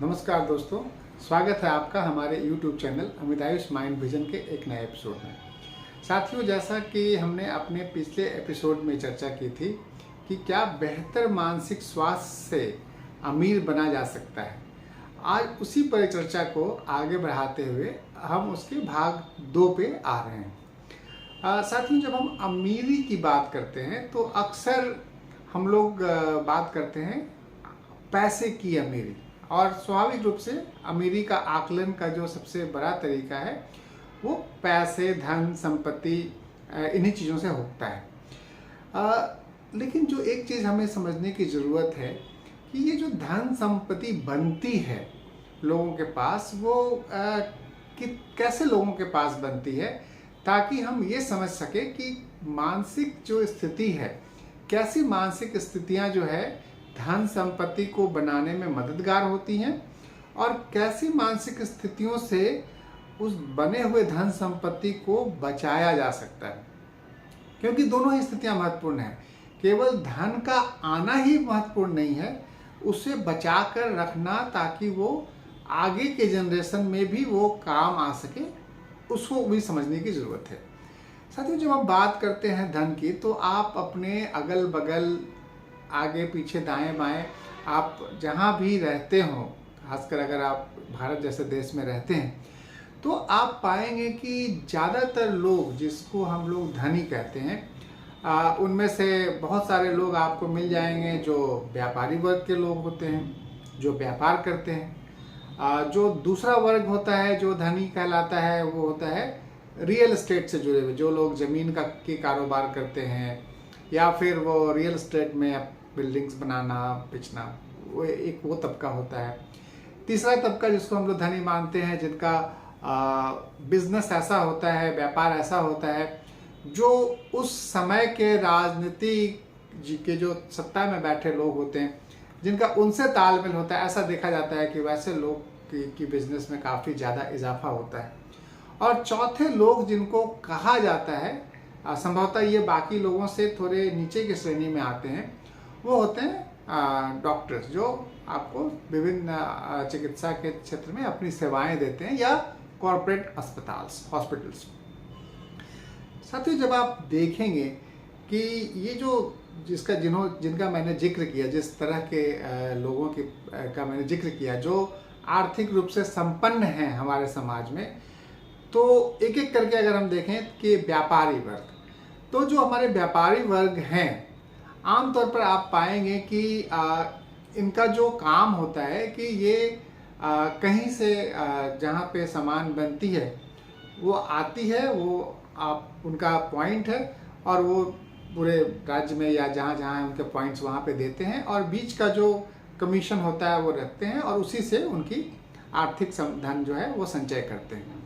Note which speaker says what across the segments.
Speaker 1: नमस्कार दोस्तों, स्वागत है आपका हमारे YouTube channel Amit Ayush mind vision के एक नए एपिसोड में। साथियों, जैसा कि हमने अपने पिछले एपिसोड में चर्चा की थी कि क्या बेहतर मानसिक स्वास्थ्य से अमीर बना जा सकता है, आज उसी परिचर्चा को आगे बढ़ाते हुए हम उसके भाग 2 पे आ रहे हैं। साथियों, जब हम अमीरी की बात करते हैं तो अक्सर हम लोग बात करते हैं पैसे की अमीरी, और स्वाभाविक रूप से अमीरी का आकलन का जो सबसे बड़ा तरीका है वो पैसे, धन, संपत्ति, इन्हीं चीज़ों से होता है। लेकिन जो एक चीज़ हमें समझने की ज़रूरत है कि ये जो धन संपत्ति बनती है लोगों के पास, वो कि कैसे लोगों के पास बनती है, ताकि हम ये समझ सके कि मानसिक जो स्थिति है, कैसी मानसिक स्थितियाँ जो है धन संपत्ति को बनाने में मददगार होती हैं, और कैसी मानसिक स्थितियों से उस बने हुए धन संपत्ति को बचाया जा सकता है। क्योंकि दोनों ही स्थितियां महत्वपूर्ण हैं, केवल धन का आना ही महत्वपूर्ण नहीं है, उसे बचा कर रखना ताकि वो आगे के जनरेशन में भी वो काम आ सके, उसको भी समझने की ज़रूरत है। साथियों, जब हम बात करते हैं धन की, तो आप अपने अगल बगल, आगे पीछे, दाएं बाएं, आप जहां भी रहते हो, खासकर अगर आप भारत जैसे देश में रहते हैं, तो आप पाएंगे कि ज़्यादातर लोग, जिसको हम लोग धनी कहते हैं, उनमें से बहुत सारे लोग आपको मिल जाएंगे जो व्यापारी वर्ग के लोग होते हैं, जो व्यापार करते हैं। जो दूसरा वर्ग होता है जो धनी कहलाता है, वो होता है रियल एस्टेट से जुड़े हुए, जो लोग ज़मीन के कारोबार करते हैं, या फिर वो रियल एस्टेट में बिल्डिंग्स बनाना, बेचना, वो तबका होता है। तीसरा तबका जिसको हम लोग धनी मानते हैं, जिनका बिजनेस ऐसा होता है, व्यापार ऐसा होता है, जो उस समय के राजनीति के जो सत्ता में बैठे लोग होते हैं, जिनका उनसे तालमेल होता है। ऐसा देखा जाता है कि वैसे लोग की बिजनेस में काफ़ी ज़्यादा इजाफा होता है। और चौथे लोग जिनको कहा जाता है, संभवतः ये बाकी लोगों से थोड़े नीचे की श्रेणी में आते हैं, वो होते हैं डॉक्टर्स, जो आपको विभिन्न चिकित्सा के क्षेत्र में अपनी सेवाएं देते हैं, या कॉरपोरेट हॉस्पिटल्स। साथियों, जब आप देखेंगे कि ये जो जिनका मैंने जिक्र किया, जिस तरह के लोगों का मैंने जिक्र किया, जो आर्थिक रूप से संपन्न हैं हमारे समाज में, तो एक एक करके अगर हम देखें कि व्यापारी वर्ग, तो जो हमारे व्यापारी वर्ग हैं, आमतौर पर आप पाएंगे कि इनका जो काम होता है कि ये कहीं से जहाँ पे सामान बनती है वो आती है, वो उनका पॉइंट है, और वो पूरे राज्य में या जहाँ जहाँ उनके पॉइंट्स वहाँ पे देते हैं, और बीच का जो कमीशन होता है वो रखते हैं, और उसी से उनकी आर्थिक धन जो है वो संचय करते हैं।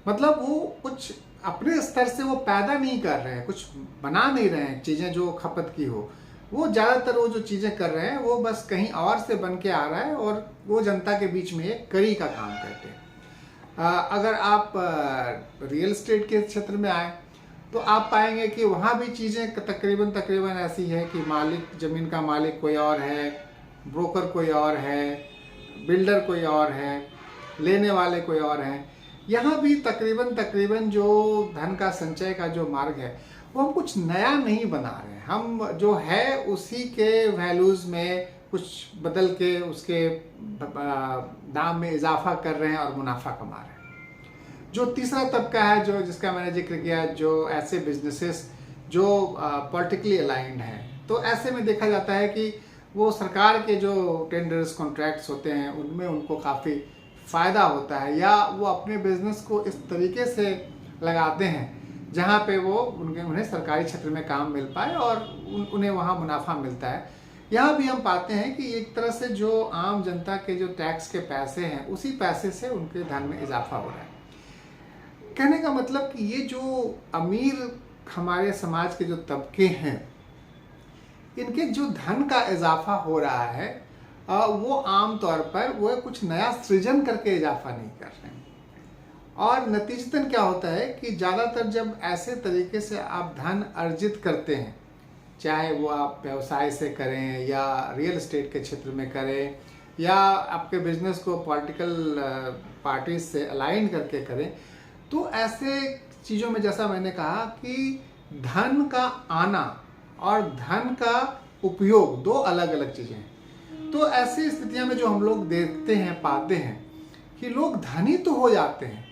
Speaker 1: मतलब वो कुछ अपने स्तर से वो पैदा नहीं कर रहे हैं, कुछ बना नहीं रहे हैं चीज़ें जो खपत की हो। वो ज़्यादातर वो जो चीज़ें कर रहे हैं वो बस कहीं और से बन के आ रहा है, और वो जनता के बीच में एक कड़ी का काम करते हैं। अगर आप रियल एस्टेट के क्षेत्र में आए, तो आप पाएंगे कि वहाँ भी चीज़ें तकरीबन ऐसी है कि मालिक, ज़मीन का मालिक कोई और है, ब्रोकर कोई और है, बिल्डर कोई और है, लेने वाले कोई और हैं। यहाँ भी तकरीबन जो धन का संचय का जो मार्ग है, वो हम कुछ नया नहीं बना रहे हैं। हम जो है उसी के वैल्यूज़ में कुछ बदल के उसके दाम में इजाफा कर रहे हैं और मुनाफा कमा रहे हैं। जो तीसरा तबका है, जो जिसका मैंने जिक्र किया, जो ऐसे बिजनेसेस जो पॉलिटिकली अलाइंड हैं, तो ऐसे में देखा जाता है कि वो सरकार के जो टेंडर्स, कॉन्ट्रैक्ट्स होते हैं, उनमें उनको काफ़ी फ़ायदा होता है, या वो अपने बिजनेस को इस तरीके से लगाते हैं जहाँ पे वो उन्हें सरकारी क्षेत्र में काम मिल पाए और उन्हें वहाँ मुनाफा मिलता है। यहाँ भी हम पाते हैं कि एक तरह से जो आम जनता के जो टैक्स के पैसे हैं, उसी पैसे से उनके धन में इजाफा हो रहा है। कहने का मतलब कि ये जो अमीर हमारे समाज के जो तबके हैं, इनके जो धन का इजाफा हो रहा है, वो आम तौर पर वो कुछ नया सृजन करके इजाफा नहीं कर रहे हैं। और नतीजतन क्या होता है कि ज़्यादातर जब ऐसे तरीके से आप धन अर्जित करते हैं, चाहे वो आप व्यवसाय से करें या रियल एस्टेट के क्षेत्र में करें या आपके बिजनेस को पॉलिटिकल पार्टीज से अलाइन करके करें, तो ऐसे चीज़ों में जैसा मैंने कहा कि धन का आना और धन का उपयोग दो अलग अलग चीज़ें हैं। तो ऐसी स्थितियों में जो हम लोग देखते हैं, पाते हैं कि लोग धनी तो हो जाते हैं,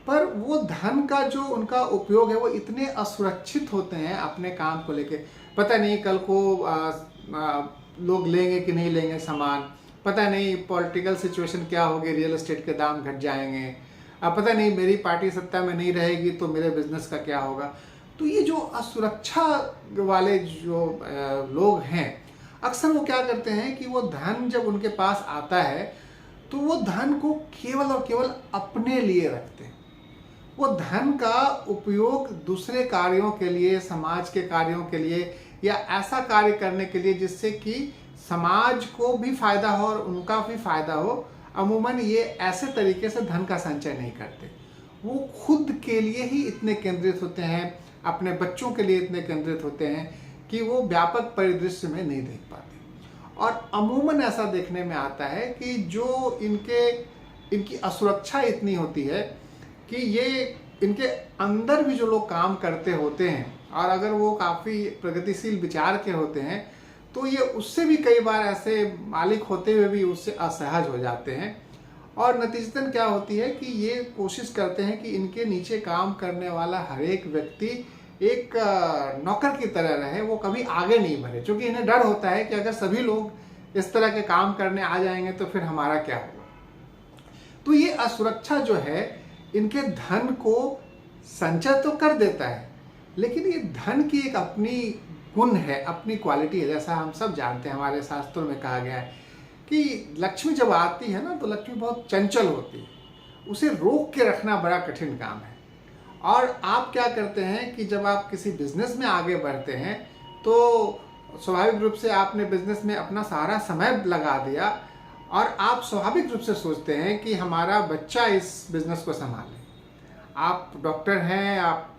Speaker 1: पर वो धन का जो उनका उपयोग है वो इतने असुरक्षित होते हैं अपने काम को लेके। पता नहीं कल को लोग लेंगे कि नहीं लेंगे सामान, पता नहीं पॉलिटिकल सिचुएशन क्या होगी, रियल एस्टेट के दाम घट जाएंगे, पता नहीं मेरी पार्टी सत्ता में नहीं रहेगी तो मेरे बिजनेस का क्या होगा। तो ये जो असुरक्षा वाले जो लोग हैं, अक्सर वो क्या करते हैं कि वो धन जब उनके पास आता है तो वो धन को केवल और केवल अपने लिए रखते हैं। वो धन का उपयोग दूसरे कार्यों के लिए, समाज के कार्यों के लिए, या ऐसा कार्य करने के लिए जिससे कि समाज को भी फायदा हो और उनका भी फायदा हो, अमूमन ये ऐसे तरीके से धन का संचय नहीं करते। वो खुद के लिए ही इतने केंद्रित होते हैं, अपने बच्चों के लिए इतने केंद्रित होते हैं कि वो व्यापक परिदृश्य में नहीं देख पाते। और अमूमन ऐसा देखने में आता है कि जो इनकी असुरक्षा इतनी होती है कि ये इनके अंदर भी जो लोग काम करते होते हैं, और अगर वो काफ़ी प्रगतिशील विचार के होते हैं तो ये उससे भी कई बार ऐसे मालिक होते हुए भी उससे असहज हो जाते हैं। और नतीजतन क्या होती है कि ये कोशिश करते हैं कि इनके नीचे काम करने वाला हर एक व्यक्ति एक नौकर की तरह रहे, वो कभी आगे नहीं बढ़े, क्योंकि इन्हें डर होता है कि अगर सभी लोग इस तरह के काम करने आ जाएंगे तो फिर हमारा क्या होगा। तो ये असुरक्षा जो है इनके धन को संचय तो कर देता है, लेकिन ये धन की एक अपनी गुण है, अपनी क्वालिटी है। जैसा हम सब जानते हैं, हमारे शास्त्रों में कहा गया है कि लक्ष्मी जब आती है ना तो लक्ष्मी बहुत चंचल होती है, उसे रोक के रखना बड़ा कठिन काम है। और आप क्या करते हैं कि जब आप किसी बिजनेस में आगे बढ़ते हैं तो स्वाभाविक रूप से आपने बिजनेस में अपना सारा समय लगा दिया और आप स्वाभाविक रूप से सोचते हैं कि हमारा बच्चा इस बिजनेस को संभाले। आप डॉक्टर हैं, आप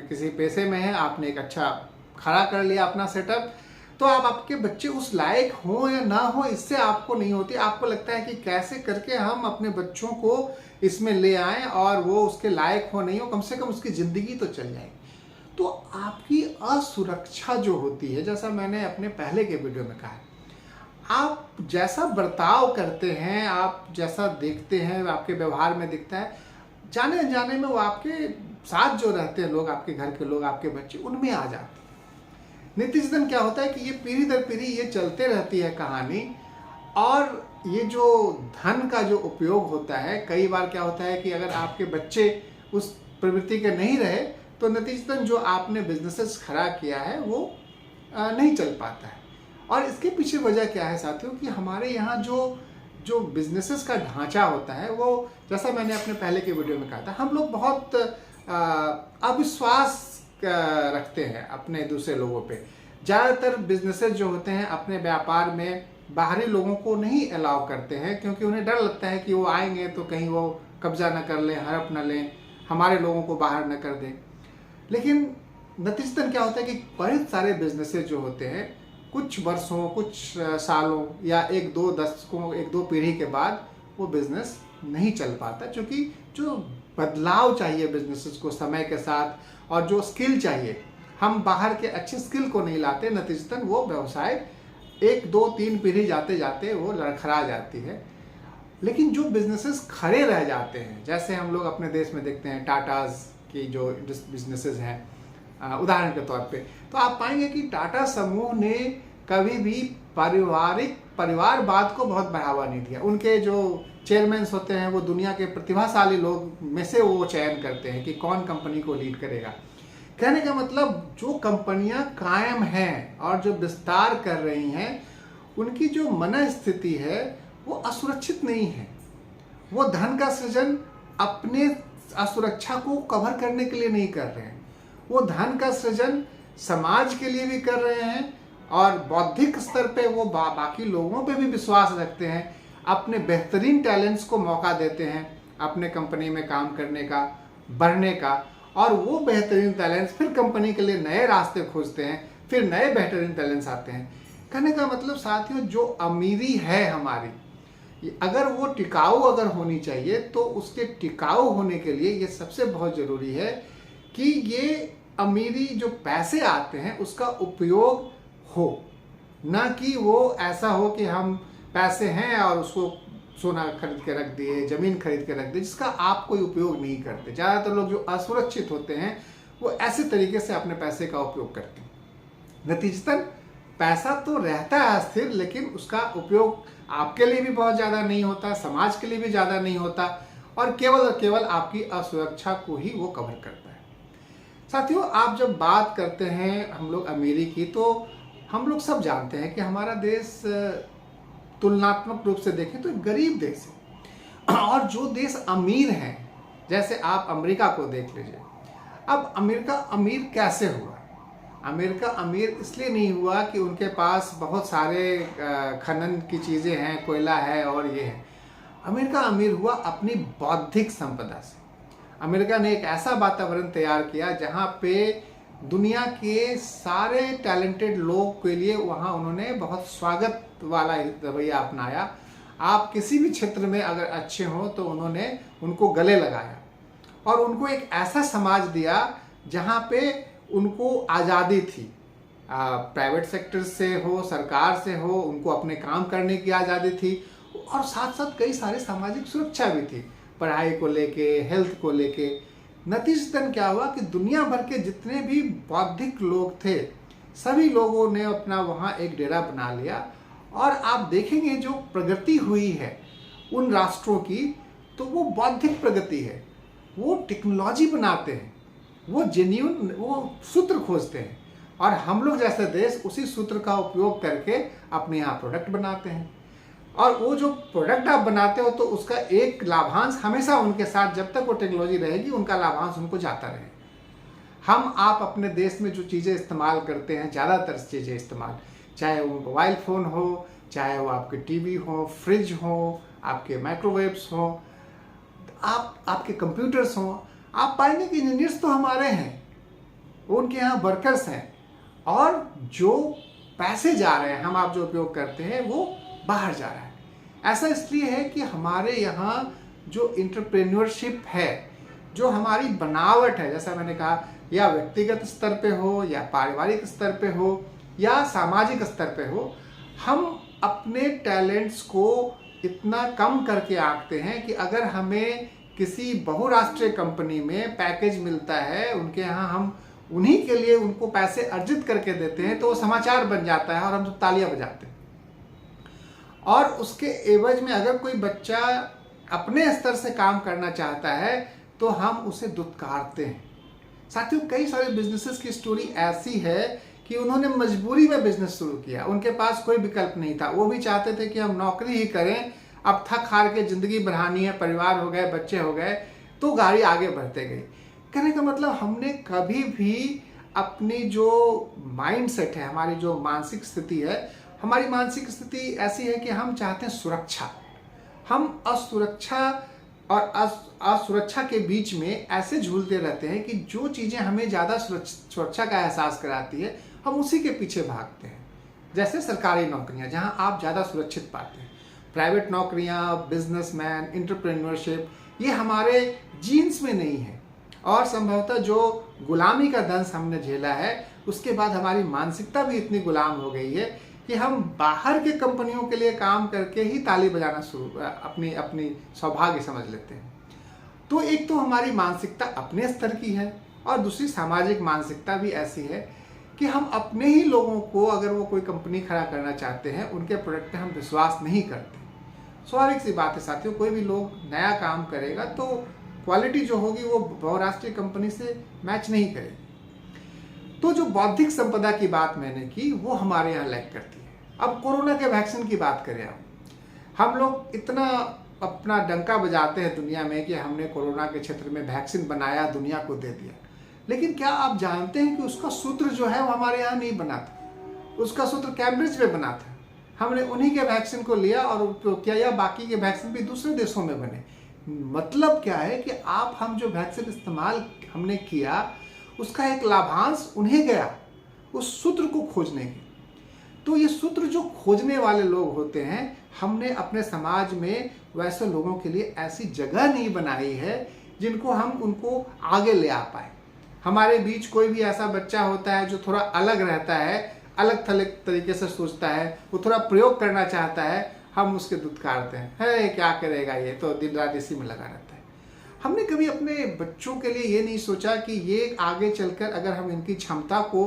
Speaker 1: किसी पैसे में हैं, आपने एक अच्छा खड़ा कर लिया अपना सेटअप, तो आप आपके बच्चे उस लायक हो या ना हो इससे आपको नहीं होती। आपको लगता है कि कैसे करके हम अपने बच्चों को इसमें ले आएं और वो उसके लायक हो नहीं हो, कम से कम उसकी ज़िंदगी तो चल जाए। तो आपकी असुरक्षा जो होती है, जैसा मैंने अपने पहले के वीडियो में कहा है, आप जैसा बर्ताव करते हैं, आप जैसा देखते हैं, आपके व्यवहार में दिखता है, जाने अनजाने में वो आपके साथ जो रहते हैं लोग, आपके घर के लोग, आपके बच्चे, उनमें आ जाते हैं। नतीजतन क्या होता है कि ये पीढ़ी दर पीढ़ी ये चलते रहती है कहानी। और ये जो धन का जो उपयोग होता है, कई बार क्या होता है कि अगर आपके बच्चे उस प्रवृत्ति के नहीं रहे तो नतीजतन जो आपने बिजनेसेस खड़ा किया है वो नहीं चल पाता है। और इसके पीछे वजह क्या है साथियों, कि हमारे यहाँ जो बिजनेसेस का ढांचा होता है वो, जैसा मैंने अपने पहले के वीडियो में कहा था, हम लोग बहुत अविश्वास रखते हैं अपने दूसरे लोगों पे। ज़्यादातर बिजनेसेस जो होते हैं अपने व्यापार में बाहरी लोगों को नहीं अलाउ करते हैं, क्योंकि उन्हें डर लगता है कि वो आएंगे तो कहीं वो कब्जा न कर लें, हड़प न लें, हमारे लोगों को बाहर न कर दें। लेकिन नतीजतन क्या होता है कि बहुत सारे बिजनेसेस जो होते हैं कुछ वर्षों, कुछ सालों या एक दो दशकों, एक दो पीढ़ी के बाद वो बिजनेस नहीं चल पाता, क्योंकि जो बदलाव चाहिए बिजनेसेस को समय के साथ और जो स्किल चाहिए, हम बाहर के अच्छे स्किल को नहीं लाते। नतीजतन वो व्यवसाय एक दो तीन पीढ़ी जाते जाते वो लड़खड़ा जाती है। लेकिन जो बिजनेसेस खड़े रह जाते हैं, जैसे हम लोग अपने देश में देखते हैं टाटाज की जो बिजनेसेस हैं, उदाहरण के तौर पे, तो आप पाएंगे कि टाटा समूह ने कभी भी परिवारवाद को बहुत बढ़ावा नहीं दिया। उनके जो चेयरमैन होते हैं वो दुनिया के प्रतिभाशाली लोग में से वो चयन करते हैं कि कौन कंपनी को लीड करेगा। कहने का मतलब जो कंपनियां कायम हैं और जो विस्तार कर रही हैं, उनकी जो मनस्थिति है वो असुरक्षित नहीं है। वो धन का सृजन अपने असुरक्षा को कवर करने के लिए नहीं कर रहे हैं, वो धन का सृजन समाज के लिए भी कर रहे हैं और बौद्धिक स्तर पे वो बाकी लोगों पे भी विश्वास रखते हैं, अपने बेहतरीन टैलेंट्स को मौका देते हैं अपने कंपनी में काम करने का, बढ़ने का, और वो बेहतरीन टैलेंट्स फिर कंपनी के लिए नए रास्ते खोजते हैं, फिर नए बेहतरीन टैलेंट्स आते हैं। कहने का मतलब साथियों, जो अमीरी है हमारी, अगर वो टिकाऊ अगर होनी चाहिए तो उसके टिकाऊ होने के लिए ये सबसे बहुत ज़रूरी है कि ये अमीरी जो पैसे आते हैं उसका उपयोग हो, ना कि वो ऐसा हो कि हम पैसे हैं और उसको सोना खरीद के रख दिए, ज़मीन खरीद के रख दिए, जिसका आप कोई उपयोग नहीं करते। ज़्यादातर लोग जो असुरक्षित होते हैं वो ऐसे तरीके से अपने पैसे का उपयोग करते हैं। नतीजतन पैसा तो रहता है अस्थिर, लेकिन उसका उपयोग आपके लिए भी बहुत ज़्यादा नहीं होता, समाज के लिए भी ज़्यादा नहीं होता, और केवल आपकी असुरक्षा को ही वो कवर करता है। साथियों, आप जब बात करते हैं हम लोग अमीरी की, तो हम लोग सब जानते हैं कि हमारा देश तुलनात्मक रूप से देखें तो एक गरीब देश है, और जो देश अमीर हैं, जैसे आप अमेरिका को देख लीजिए। अब अमेरिका अमीर कैसे हुआ? अमेरिका अमीर इसलिए नहीं हुआ कि उनके पास बहुत सारे खनन की चीज़ें हैं, कोयला है और ये है। अमेरिका अमीर हुआ अपनी बौद्धिक संपदा से। अमेरिका ने एक ऐसा वातावरण तैयार किया जहाँ पे दुनिया के सारे टैलेंटेड लोग के लिए वहाँ उन्होंने बहुत स्वागत वाला रवैया अपनाया। आप किसी भी क्षेत्र में अगर अच्छे हों तो उन्होंने उनको गले लगाया, और उनको एक ऐसा समाज दिया जहाँ पे उनको आज़ादी थी। प्राइवेट सेक्टर से हो, सरकार से हो, उनको अपने काम करने की आज़ादी थी, और साथ साथ कई सारे सामाजिक सुरक्षा भी थी, पढ़ाई को लेके, हेल्थ को लेके। नतीजतन क्या हुआ कि दुनिया भर के जितने भी बौद्धिक लोग थे, सभी लोगों ने अपना वहाँ एक डेरा बना लिया। और आप देखेंगे जो प्रगति हुई है उन राष्ट्रों की, तो वो बौद्धिक प्रगति है। वो टेक्नोलॉजी बनाते हैं, वो जेन्युइन वो सूत्र खोजते हैं, और हम लोग जैसे देश उसी सूत्र का उपयोग करके अपने यहाँ प्रोडक्ट बनाते हैं। और वो जो प्रोडक्ट आप बनाते हो तो उसका एक लाभांश हमेशा उनके साथ, जब तक वो टेक्नोलॉजी रहेगी, उनका लाभांश उनको जाता रहे। हम आप अपने देश में जो चीज़ें इस्तेमाल करते हैं, ज़्यादातर चीज़ें इस्तेमाल, चाहे वो मोबाइल फ़ोन हो, चाहे वो आपके टीवी हो, फ्रिज हो, आपके माइक्रोवेव्स हो, आपके कंप्यूटर्स हों, आप पाएंगे कि इंजीनियर्स तो हमारे हैं, उनके यहाँ वर्कर्स हैं, और जो पैसे जा रहे हैं, हम आप जो उपयोग करते हैं, वो बाहर जा रहा है। ऐसा इसलिए है कि हमारे यहाँ जो एंटरप्रेन्योरशिप है, जो हमारी बनावट है, जैसा मैंने कहा, या व्यक्तिगत स्तर पे हो, या पारिवारिक स्तर पे हो, या सामाजिक स्तर पे हो, हम अपने टैलेंट्स को इतना कम करके आंकते हैं कि अगर हमें किसी बहुराष्ट्रीय कंपनी में पैकेज मिलता है, उनके यहाँ हम उन्हीं के लिए उनको पैसे अर्जित करके देते हैं, तो वो समाचार बन जाता है और हम तो तालियां बजाते हैं। और उसके एवज में अगर कोई बच्चा अपने स्तर से काम करना चाहता है तो हम उसे दुत्कारते हैं। साथियों, कई सारे बिजनेसेस की स्टोरी ऐसी है कि उन्होंने मजबूरी में बिजनेस शुरू किया, उनके पास कोई विकल्प नहीं था। वो भी चाहते थे कि हम नौकरी ही करें, अब थक हार के ज़िंदगी बढ़ानी है, परिवार हो गए, बच्चे हो गए, तो गाड़ी आगे बढ़ते गई। कहने का मतलब, हमने कभी भी अपनी जो माइंड सेट है, हमारी जो मानसिक स्थिति है, हमारी मानसिक स्थिति ऐसी है कि हम चाहते हैं सुरक्षा। हम असुरक्षा और असुरक्षा के बीच में ऐसे झूलते रहते हैं कि जो चीज़ें हमें ज़्यादा सुरक्षा का एहसास कराती है, हम उसी के पीछे भागते हैं। जैसे सरकारी नौकरियां, जहां आप ज़्यादा सुरक्षित पाते हैं। प्राइवेट नौकरियां, बिजनेसमैन, एंटरप्रेन्योरशिप, ये हमारे जीन्स में नहीं है। और संभवतः जो गुलामी का दंश हमने झेला है, उसके बाद हमारी मानसिकता भी इतनी गुलाम हो गई है कि हम बाहर के कंपनियों के लिए काम करके ही ताली बजाना अपनी सौभाग्य समझ लेते हैं। तो एक तो हमारी मानसिकता अपने स्तर की है, और दूसरी सामाजिक मानसिकता भी ऐसी है कि हम अपने ही लोगों को, अगर वो कोई कंपनी खड़ा करना चाहते हैं, उनके प्रोडक्ट पे हम विश्वास नहीं करते। स्वाभाविक सी बात है साथियों, कोई भी लोग नया काम करेगा तो क्वालिटी जो होगी वो बहुराष्ट्रीय कंपनी से मैच नहीं करेगी। तो जो बौद्धिक संपदा की बात मैंने की, वो हमारे यहाँ लैग करती है। अब कोरोना के वैक्सीन की बात करें, हम लोग इतना अपना डंका बजाते हैं दुनिया में कि हमने कोरोना के क्षेत्र में वैक्सीन बनाया, दुनिया को दे दिया। लेकिन क्या आप जानते हैं कि उसका सूत्र जो है वो हमारे यहाँ नहीं बना था, उसका सूत्र कैम्ब्रिज में बना था। हमने उन्हीं के वैक्सीन को लिया और उपयोग किया, या बाकी के वैक्सीन भी दूसरे देशों में बने। मतलब क्या है कि हम जो वैक्सीन इस्तेमाल हमने किया, उसका एक लाभांश उन्हें गया उस सूत्र को खोजने के। तो ये सूत्र जो खोजने वाले लोग होते हैं, हमने अपने समाज में वैसे लोगों के लिए ऐसी जगह नहीं बनाई है जिनको हम उनको आगे ले आ पाए। हमारे बीच कोई भी ऐसा बच्चा होता है जो थोड़ा अलग रहता है, अलग थलग तरीके से सोचता है, वो थोड़ा प्रयोग करना चाहता है, हम उसके दुत्कारते हैं, है क्या करेगा, ये तो दिन रात इसी में लगा रहता है। हमने कभी अपने बच्चों के लिए ये नहीं सोचा कि ये आगे चलकर अगर हम इनकी क्षमता को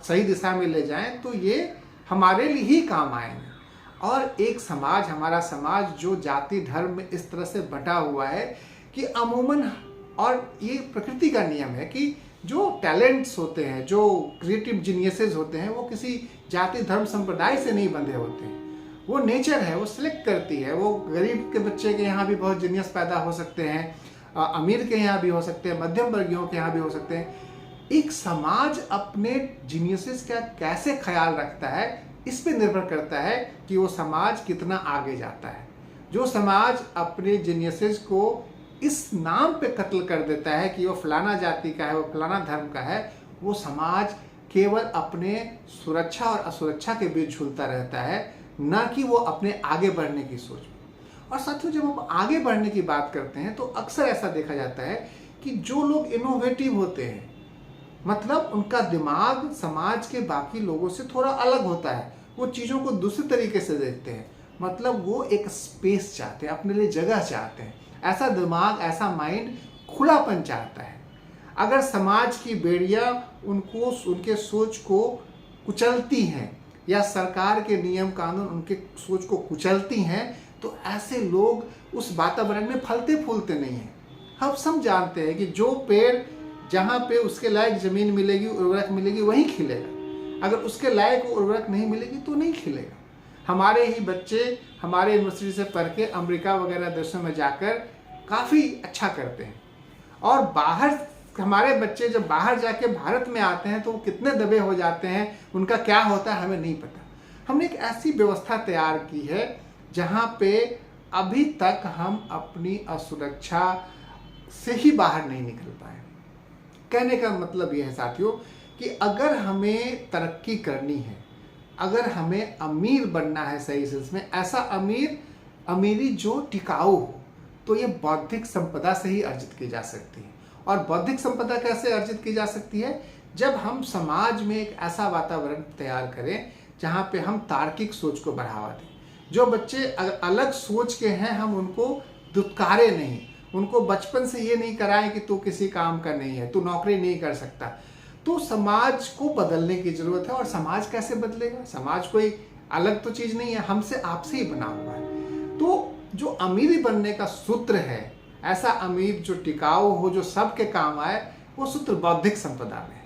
Speaker 1: सही दिशा में ले जाएं तो ये हमारे लिए ही काम आएंगे। और एक समाज, हमारा समाज जो जाति धर्म में इस तरह से बटा हुआ है कि अमूमन, और ये प्रकृति का नियम है कि जो टैलेंट्स होते हैं, जो क्रिएटिव जीनियसेस होते हैं, वो किसी जाति धर्म संप्रदाय से नहीं बंधे होते हैं। वो नेचर है, वो सिलेक्ट करती है। वो गरीब के बच्चे के यहाँ भी बहुत जीनियस पैदा हो सकते हैं, अमीर के यहाँ भी हो सकते हैं, मध्यम वर्गीयों के यहाँ भी हो सकते हैं। एक समाज अपने जीनियसेस का कैसे ख्याल रखता है, इस पे निर्भर करता है कि वो समाज कितना आगे जाता है। जो समाज अपने जीनियसेस को इस नाम पे कत्ल कर देता है कि वो फलाना जाति का है, वो फलाना धर्म का है, वो समाज केवल अपने सुरक्षा और असुरक्षा के बीच झूलता रहता है, ना कि वो अपने आगे बढ़ने की सोच में। और साथियों, जब हम आगे बढ़ने की बात करते हैं तो अक्सर ऐसा देखा जाता है कि जो लोग इनोवेटिव होते हैं, मतलब उनका दिमाग समाज के बाकी लोगों से थोड़ा अलग होता है, वो चीज़ों को दूसरे तरीके से देखते हैं, मतलब वो एक स्पेस चाहते हैं, अपने लिए जगह चाहते हैं। ऐसा दिमाग, ऐसा माइंड खुलापन चाहता है। अगर समाज की बेड़ियाँ उनको, उनके सोच को कुचलती हैं या सरकार के नियम कानून उनके सोच को कुचलती हैं, तो ऐसे लोग उस वातावरण में फलते फूलते नहीं हैं। हम सब जानते हैं कि जो पेड़ जहाँ पे उसके लायक ज़मीन मिलेगी, उर्वरक मिलेगी, वहीं खिलेगा। अगर उसके लायक उर्वरक नहीं मिलेगी तो नहीं खिलेगा। हमारे ही बच्चे हमारे यूनिवर्सिटी से पढ़ के अमेरिका वगैरह देशों में जाकर काफ़ी अच्छा करते हैं, और बाहर हमारे बच्चे जब बाहर जाके भारत में आते हैं तो वो कितने दबे हो जाते हैं, उनका क्या होता है हमें नहीं पता। हमने एक ऐसी व्यवस्था तैयार की है जहाँ पे अभी तक हम अपनी असुरक्षा से ही बाहर नहीं निकल पाए। कहने का मतलब यह है साथियों कि अगर हमें तरक्की करनी है, अगर हमें अमीर बनना है सही सेंस में, ऐसा अमीरी जो टिकाऊ हो, तो ये बौद्धिक संपदा से ही अर्जित की जा सकती है। और बौद्धिक संपदा कैसे अर्जित की जा सकती है? जब हम समाज में एक ऐसा वातावरण तैयार करें जहाँ पे हम तार्किक सोच को बढ़ावा दें। जो बच्चे अलग सोच के हैं, हम उनको दुत्कारे नहीं, उनको बचपन से ये नहीं कराएं कि तू किसी काम का नहीं है, तू नौकरी नहीं कर सकता। तो समाज को बदलने की जरूरत है। और समाज कैसे बदलेगा? समाज कोई अलग तो चीज़ नहीं है, हमसे आपसे ही बना हुआ है। तो जो अमीरी बनने का सूत्र है, ऐसा अमीर जो टिकाऊ हो, जो सबके काम आए, वो सूत्र बौद्धिक संपदा में है।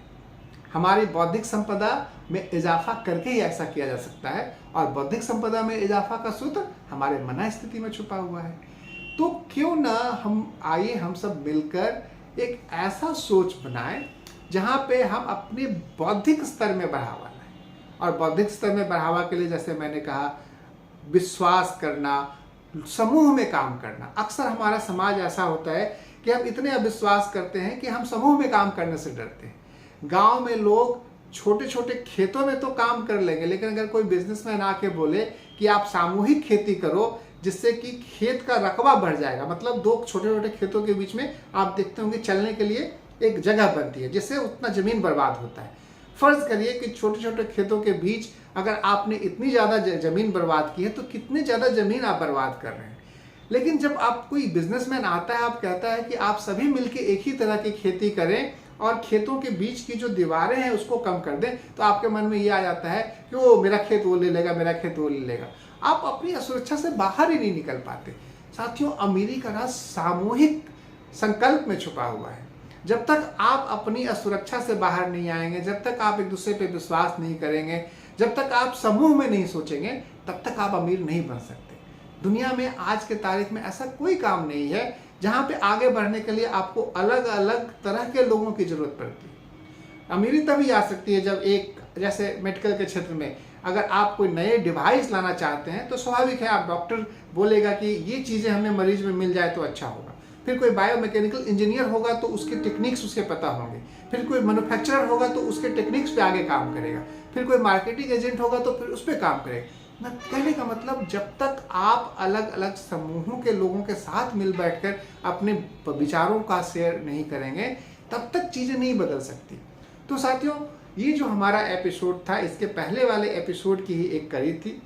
Speaker 1: हमारी बौद्धिक संपदा में इजाफा करके ही ऐसा किया जा सकता है। और बौद्धिक संपदा में इजाफा का सूत्र हमारे मन स्थिति में छुपा हुआ है। तो क्यों ना आइए हम सब मिलकर एक ऐसा सोच बनाएं जहाँ पे हम अपने बौद्धिक स्तर में बढ़ावा लाएं। और बौद्धिक स्तर में बढ़ावा के लिए, जैसे मैंने कहा, विश्वास करना, समूह में काम करना। अक्सर हमारा समाज ऐसा होता है कि हम इतने अविश्वास करते हैं कि हम समूह में काम करने से डरते हैं। गांव में लोग छोटे छोटे खेतों में तो काम कर लेंगे, लेकिन अगर कोई बिजनेसमैन आके बोले कि आप सामूहिक खेती करो जिससे कि खेत का रकबा बढ़ जाएगा, मतलब दो छोटे छोटे खेतों के बीच में आप देखते होंगे चलने के लिए एक जगह बनती है, जिससे उतना जमीन बर्बाद होता है। फर्ज करिए कि छोटे छोटे खेतों के बीच अगर आपने इतनी ज़्यादा जमीन बर्बाद की है, तो कितनी ज़्यादा जमीन आप बर्बाद कर रहे हैं। लेकिन जब आप कोई बिजनेसमैन आता है, आप कहता है कि आप सभी मिलके एक ही तरह की खेती करें और खेतों के बीच की जो दीवारें हैं उसको कम कर दें, तो आपके मन में ये आ जाता है कि वो मेरा खेत वो ले लेगा, मेरा खेत वो ले लेगा। आप अपनी असुरक्षा से बाहर ही नहीं निकल पाते। साथियों, अमीरी का राज सामूहिक संकल्प में छुपा हुआ है। जब तक आप अपनी असुरक्षा से बाहर नहीं आएंगे, जब तक आप एक दूसरे पे विश्वास नहीं करेंगे, जब तक आप समूह में नहीं सोचेंगे, तब तक आप अमीर नहीं बन सकते। दुनिया में आज के तारीख में ऐसा कोई काम नहीं है जहाँ पे आगे बढ़ने के लिए आपको अलग अलग तरह के लोगों की जरूरत पड़ती है। अमीरी तभी आ सकती है जब एक, जैसे मेडिकल के क्षेत्र में अगर आप कोई नए डिवाइस लाना चाहते हैं, तो स्वाभाविक है आप डॉक्टर बोलेगा कि ये चीज़ें हमें मरीज में मिल जाए तो अच्छा होगा। फिर कोई बायोमैकेनिकल इंजीनियर होगा तो उसके टेक्निक्स उसके पता होंगे। फिर कोई मैन्युफैक्चरर होगा तो उसके टेक्निक्स पे आगे काम करेगा। फिर कोई मार्केटिंग एजेंट होगा तो फिर उस पर काम करेगा। कहने का मतलब जब तक आप अलग अलग समूहों के लोगों के साथ मिल बैठकर अपने विचारों का शेयर नहीं करेंगे, तब तक चीज़ें नहीं बदल सकती। तो साथियों, ये जो हमारा एपिसोड था, इसके पहले वाले एपिसोड की ही एक कड़ी थी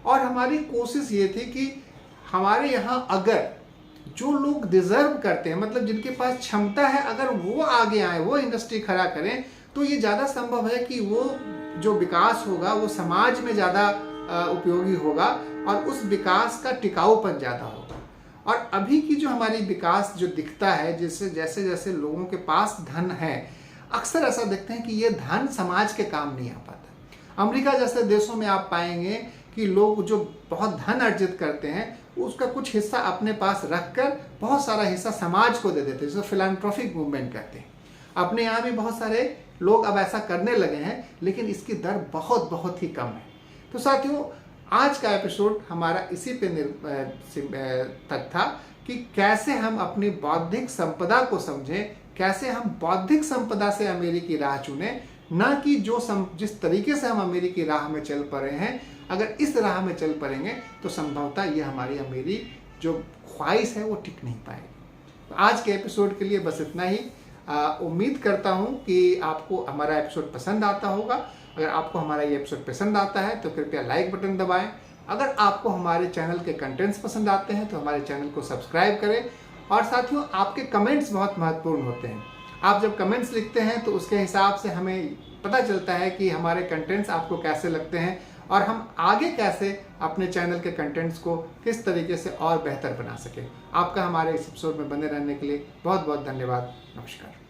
Speaker 1: और हमारी कोशिश ये थी कि हमारे यहाँ अगर जो लोग डिजर्व करते हैं, मतलब जिनके पास क्षमता है, अगर वो आगे आए, वो इंडस्ट्री खड़ा करें, तो ये ज़्यादा संभव है कि वो जो विकास होगा वो समाज में ज़्यादा उपयोगी होगा और उस विकास का टिकाऊपन ज़्यादा होगा। और अभी की जो हमारी विकास जो दिखता है, जैसे जैसे जैसे लोगों के पास धन है, अक्सर ऐसा देखते हैं कि ये धन समाज के काम नहीं आ पाता। अमेरिका जैसे देशों में आप पाएंगे कि लोग जो बहुत धन अर्जित करते हैं उसका कुछ हिस्सा अपने पास रखकर बहुत सारा हिस्सा समाज को दे देते हैं, जिसको फिलैंथ्रोपिक मूवमेंट कहते हैं। अपने यहाँ भी बहुत सारे लोग अब ऐसा करने लगे हैं, लेकिन इसकी दर बहुत बहुत ही कम है। तो साथियों, आज का एपिसोड हमारा इसी पे तक था कि कैसे हम अपनी बौद्धिक संपदा को समझें, कैसे हम बौद्धिक संपदा से अमेरिकी राह चुनें, ना कि जिस तरीके से हम अमेरिकी राह में चल पड़े हैं। अगर इस राह में चल पड़ेंगे तो संभवतः ये हमारी अमेरी जो ख्वाहिश है वो टिक नहीं पाएगी। तो आज के एपिसोड के लिए बस इतना ही। उम्मीद करता हूँ कि आपको हमारा एपिसोड पसंद आता होगा। अगर आपको हमारा ये एपिसोड पसंद आता है तो कृपया लाइक बटन दबाएं। अगर आपको हमारे चैनल के कंटेंट्स पसंद आते हैं तो हमारे चैनल को सब्सक्राइब करें। और साथियों, आपके कमेंट्स बहुत महत्वपूर्ण होते हैं। आप जब कमेंट्स लिखते हैं तो उसके हिसाब से हमें पता चलता है कि हमारे कंटेंट्स आपको कैसे लगते हैं और हम आगे कैसे अपने चैनल के कंटेंट्स को किस तरीके से और बेहतर बना सकें। आपका हमारे इस एपिसोड में बने रहने के लिए बहुत बहुत धन्यवाद। नमस्कार।